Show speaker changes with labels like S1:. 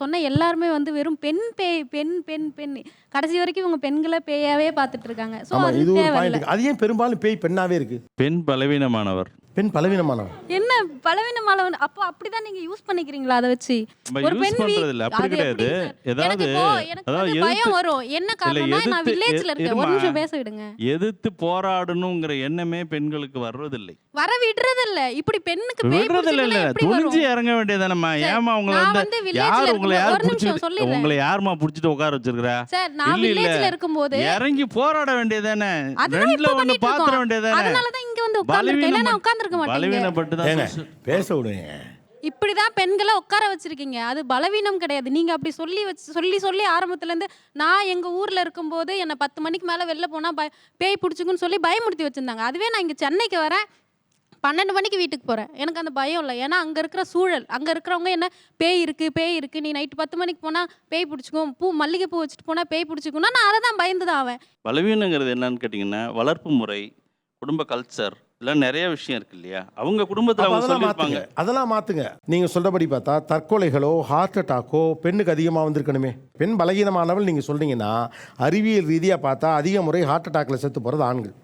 S1: சொன்ன எல்லாருமே வந்து வெறும் பெண் பேய், பெண் பெண் பெண். கடைசி வரைக்கும் இவங்க பெண்கள பேயாவே பார்த்துட்டு இருக்காங்க. ஸோ
S2: ஆமா,
S1: அது
S2: இது ஒரு
S1: தேவையில்ல.
S2: பாயிண்ட். அது ஏன் பெரும்பாலும் பேய் பெண்ணாவே இருக்கு?
S3: பெண் பலவீனமானவர்.
S2: பெண் பலவீனமானவர்.
S1: என்ன பலவீனமானவன் அப்போ அப்படிதான் நீங்க யூஸ் பண்ணிக்கிறீங்களா அத வச்சு?
S3: நம்ம
S1: ஒரு
S3: யூஸ்
S1: பெண்
S3: பண்றது இல்ல. அப்படி
S1: அது
S3: கிடையாது.
S1: எப்படிங்க சார்? எனக்கு
S3: ஏதாவது
S1: இப்போ எனக்கு
S3: அதாவது
S1: வந்து பயம் வரும். என்ன காரணம்னா நான்
S3: எதிர்த்து
S1: வில்லேஜ்ல இருக்கேன். ஒரு நிமிஷம் பேச விடுங்க.
S3: எதிர்த்து போராடணுங்கிற எண்ணமே பெண்களுக்கு வர்றதில்லை.
S1: வர விடுறது இல்ல. இப்படி பெண்ணுக்கு பேய்
S3: விடுறதில்ல இல்ல.
S1: பிடிச்சிருக்குன்னா எப்படி
S3: துணிஞ்சு
S1: வரும்?
S3: இறங்க வேண்டியதானம்மா.
S1: சார்,
S3: ஏமா உங்களை
S1: நான்
S3: வந்து
S1: வந்து வில்லேஜ்ல
S3: யார் உங்களை
S1: இருக்கும்போது
S3: யார்
S1: ஒரு நிமிஷம்
S3: புடிச்சிட்டு
S1: சொல்லிடுறேன்.
S3: உங்களை யாருமா புடிச்சிட்டு உட்கார வச்சிருக்கா?
S1: சார் நான்
S3: இல்ல இல்ல.
S1: வில்லேஜ்ல இருக்கும்போது
S3: இறங்கி போராட வேண்டியதானே.
S1: அதுதான்
S3: ரெண்டுல
S1: இப்ப
S3: ஒண்ணு
S1: பண்ணிட்டு
S3: பாத்திர
S1: இருக்கோம்.
S3: வேண்டியதானே.
S1: அதனால தான் இங்க வந்து உட்கார்ந்திருக்கேன். இல்ல நான் உட்கார்ந்திருக்க மாட்டேங்க.
S3: பலவீனப்பட்டு தான்
S2: ஏங்க பேச விடுங்க.
S1: இப்படிதான் பெண்களை உட்கார வச்சிருக்கீங்க. அது பலவீனம் கிடையாது. நீங்க அப்படி சொல்லி ஆரம்பத்துல இருந்து நான் எங்க ஊர்ல இருக்கும்போது என்ன 10 மணிக்கு மேல வெளில போனா பேய் பிடிச்சுக்குன்னு சொல்லி பயமுறுத்தி வச்சிருந்தாங்க. அதுவே நான் இங்க சென்னைக்கு வரேன் 12 மணிக்கு வீட்டுக்கு போறேன். எனக்கு அந்த பயம் இல்லை. ஏன்னா அங்க இருக்கிற சூழல், அங்க இருக்கிறவங்க என்ன பேய் இருக்கு நீ நைட்டு 10 மணிக்கு போனா பேய் பிடிச்சிக்கும், மல்லிகை பூ வச்சுட்டு போனா பேய் பிடிச்சிக்கும்னா நான் அதை தான் பயந்து தான் ஆவேன்.
S3: பலவீனங்கிறது என்னன்னு கேட்டிங்கன்னா வளர்ப்பு முறை, குடும்ப கல்ச்சர் இதெல்லாம் நிறைய விஷயம் இருக்கு இல்லையா. அவங்க குடும்பத்தில் அவங்க
S2: அதெல்லாம்
S3: சொல்லியிருப்பாங்க.
S2: மாத்துங்க. அதெல்லாம் மாத்துங்க. நீங்க சொல்றபடி பார்த்தா தற்கொலைகளோ ஹார்ட் அட்டாக்கோ பெண்ணுக்கு அதிகமாக வந்திருக்கணுமே. பெண் பலகீனமானவள் நீங்க சொல்றீங்கன்னா அறிவியல் ரீதியா பார்த்தா அதிக முறை ஹார்ட் அட்டாக்ல செத்து போறது ஆண்கள்.